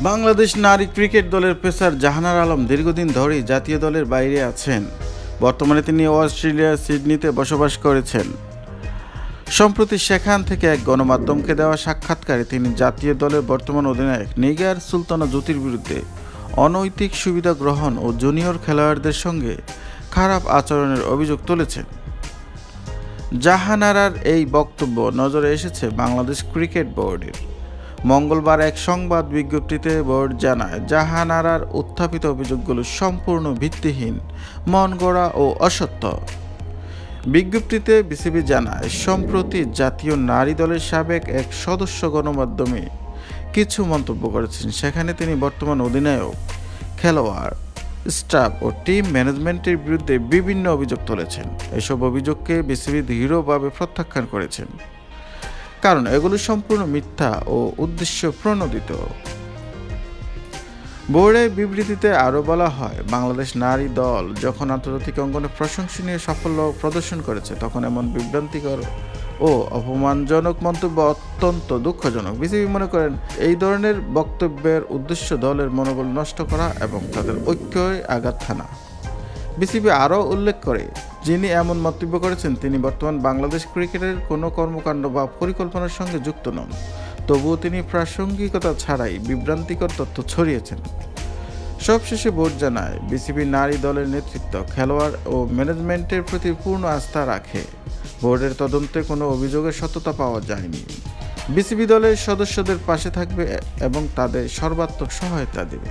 বাংলাদেশ নারী ক্রিকেট দলের পেসার জাহানারা আলম দীর্ঘদিন ধরেই জাতীয় দলের বাইরে আছেন। বর্তমানে তিনি অস্ট্রেলিয়ার সিডনিতে বসবাস করেছেন। সম্প্রতি সেখান থেকে এক গণমাধ্যমকে দেওয়া সাক্ষাৎকারে তিনি জাতীয় দলের বর্তমান অধিনায়ক নিগার সুলতানা জ্যোতির বিরুদ্ধে অনৈতিক সুবিধা গ্রহণ ও জুনিয়র খেলোয়াড়দের সঙ্গে খারাপ আচরণের অভিযোগ তুলেছেন। জাহানারার এই বক্তব্য নজরে এসেছে বাংলাদেশ ক্রিকেট বোর্ডের। মঙ্গলবার এক সংবাদ বিজ্ঞপ্তিতে বোর্ড জানায়, জাহানারার উত্থাপিত অভিযোগগুলো সম্পূর্ণ ভিত্তিহীন, মনগড়া ও অসত্য। বিজ্ঞপ্তিতে বিসিবি জানায়, সম্প্রতি জাতীয় নারী দলের সাবেক এক সদস্য গণমাধ্যমে কিছু মন্তব্য করেছেন। সেখানে তিনি বর্তমান অধিনায়ক, খেলোয়াড়, স্টাফ ও টিম ম্যানেজমেন্টের বিরুদ্ধে বিভিন্ন অভিযোগ তুলেছেন। এসব অভিযোগকে বিসিবি দৃঢ়ভাবে প্রত্যাখ্যান করেছেন, কারণ এগুলো সম্পূর্ণ মিথ্যা ও উদ্দেশ্য প্রণোদিত। বোর্ডের বিবৃতিতে আরও বলা হয়, বাংলাদেশ নারী দল যখন আন্তর্জাতিক অঙ্গনে প্রশংসনীয় সাফল্য প্রদর্শন করেছে, তখন এমন বিভ্রান্তিকর ও অপমানজনক মন্তব্য অত্যন্ত দুঃখজনক। বিসিবি মনে করেন, এই ধরনের বক্তব্যের উদ্দেশ্য দলের মনোবল নষ্ট করা এবং তাদের ঐক্যে আঘাত হানা। বিসিবি আরও উল্লেখ করে, যিনি এমন মন্তব্য করেছেন তিনি বর্তমান বাংলাদেশ ক্রিকেটের কোনো কর্মকাণ্ড বা পরিকল্পনার সঙ্গে যুক্ত নন। তবুও তিনি প্রাসঙ্গিকতা ছাড়াই বিভ্রান্তিকর তথ্য ছড়িয়েছেন। সবশেষে বোর্ড জানায়, বিসিবি নারী দলের নেতৃত্ব, খেলোয়াড় ও ম্যানেজমেন্টের প্রতি পূর্ণ আস্থা রাখে। বোর্ডের তদন্তে কোনো অভিযোগের সত্যতা পাওয়া যায়নি। বিসিবি দলের সদস্যদের পাশে থাকবে এবং তাদের সর্বাত্মক সহায়তা দেবে।